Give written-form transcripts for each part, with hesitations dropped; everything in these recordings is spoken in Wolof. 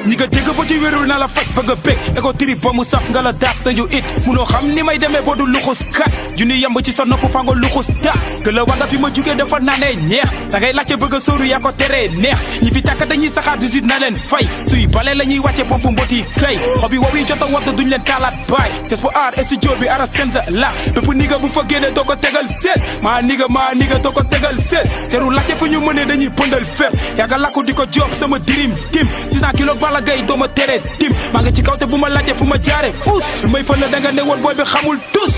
ñi nga dégg ba ci wérul na la faj ba nga bég ego tiri ba mu saf nga la daas nañu it munoo xam ni may demee boo du luxus kat junni yamb ci sa nopp fango luxus ta que la wanga fi ma jugee dafa naanee ñeex da ngay laajte bëgg a sóoru yaa ko teree neex ñi fi tàkk dañuy saxaar 18 na leen fay suy bale la ñuy wàcce pomp mboti kay xobi wow yi jot a wadd duñ leen taalaat baay tes bu aar studio bi ara senza la bépp niga bu fa génne doo ko tegal seet maa niga doo ko tegal seet teru laajte fu ñu mënee dañuy pëndal fépp yaaga lakku di ko job sama dirim tim 600 kilos bala gay dooma tere tim maa ngi ci kaw te bu ma laajte fu ma jaare us lu may fën la da nga ne woon booy bi xamul tus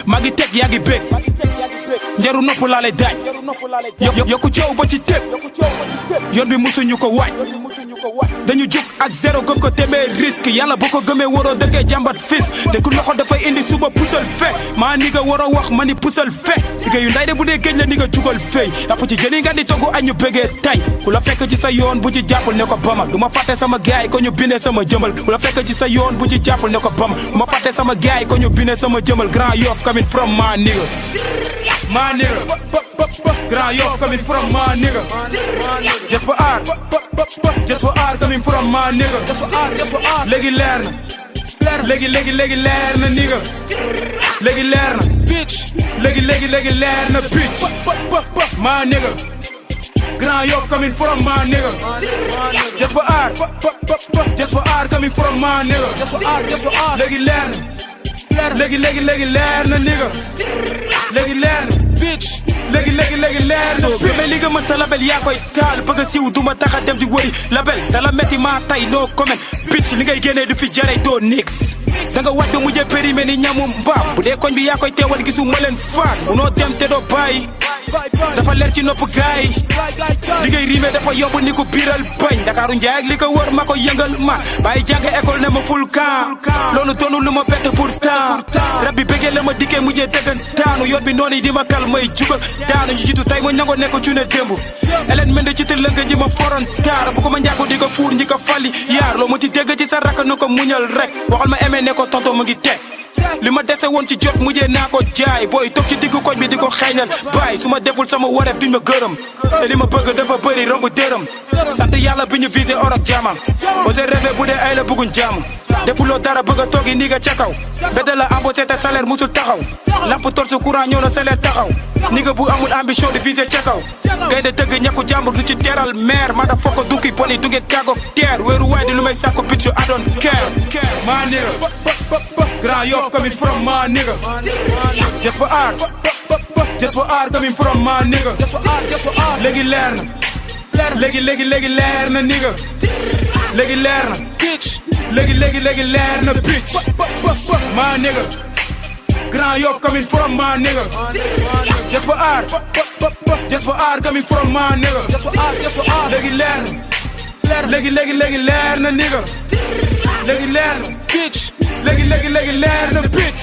maa ngi teg yaa ngi bég njaru nopp laa lay daaj yokku coow ba ci tëb yoon bi musuñu ko waaj dañu jug ak zéro gëm ko demee risque yàlla bu ko gëmee waroo dëggee jàmbat fis dëkku loxo dafay indi suba pusal fe maa ni nga waroo wax ma ni pusal fe liggéeyu nday de bu dee géej la ni nga jugal fey yàpp ci jëli nga di togg añ ñu bëggee tay ku la fekk ci sa yoon bu ci jàppul ne ko bama du ma fàtte sama gaay ko ñu bindee sama jëmal ku la fekk ci sa yoon bu ci jàppul ne ko bama du ma fàtte sama gaay ko ñu bindee sama jëmal Grand Yoff coming from my nigga Grand Yoff coming from my nigga just for art coming from my nigga léegi leer na léegi leer na nigga léegi leer na bitch léegi leer na bitch my nigga Grand Yoff coming from my nigga just for art coming from my nigga léegi leer na leer na nigga léegi leer na bitch léegi leer na mais li nga mën sa label yaa koy taal bëgg a siiw duma tax a dem di wëri label dala metti maa tay no comment bitch li ngay génnee du fi jaray doo nix da nga wàcc mujjee périmé ni ñamu mbaam bu dee koñ bi yaa koy teewal gisu ma leen faat munoo dem te doo bàyyi dafa leer ci nopp gaay li ngay riime dafa yomb ni ko biiral bañ Dakaaru njaay ak li ko wër ma ko yëngal man bàyyi jàng école ne ma ful camp loolu doonu lu ma bett pourtant rab bi bëggee la ma dikkee mujjee dëggan daanu yoon bi noonu yi di ma kal may jugal daanu ñu jiitu tey ma ñango nekk cu ne démb eleen mende ci tër lënga ji ma foron taar bu ko ma njàkko di ko fuur ñi ko falli yaar loo mu ci dégg ci sa rakk na ko muñal rek waxal ma emee ne ko tonto mu ngi teg li ma dese woon ci jot mujjee naa ko jaay booy toog ci diggu koñ bi di ko xeeñal baay su ma deful sama wareef duñ ma gërëm te li ma bëgg dafa bëri romb dërëm sant yàlla bi ñu visé or ak jaama osé rêvé bu dee ay la bëgguñ jàmm defuloo dara bëgg a toogi nii nga ca kaw bedde la embauché te salaire musul taxaw lamp tor su courant ñëw na salaire taxaw ni nga bu amul ambition di visé ca kaw ngay de dëgg ñàkku jàmbur du ci teeral maire ma da fokk dukki poni du ngeen kaago teer wéeru waay di lu may sàkku bitch I don't care maa nigga Grand Yoff coming from my nigga just for art coming from my nigga léegi leer na léegi leer na nigga léegi leer na bitch léegi leer na bitch my nigga Grand Yoff coming from my nigga just for art coming from my nigga léegi leer na léegi leer na nigga léegi leer na bitch léegi leer na bitch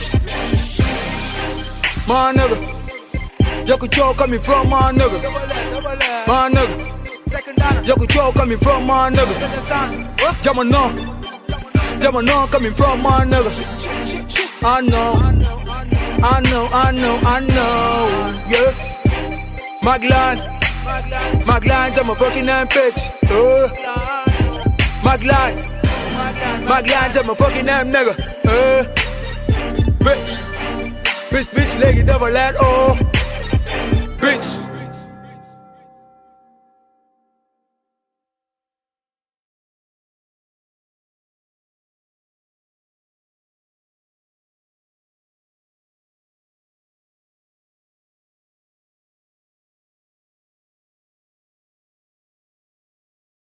my nigga Yoko Joe coming from my nigga Yoko Joe coming from my nigga Jamano coming from my nigga I know yeah Magline I'm a fucking damn bitch Magline I'm a fucking damn nigga bitch léegi dafa leer oh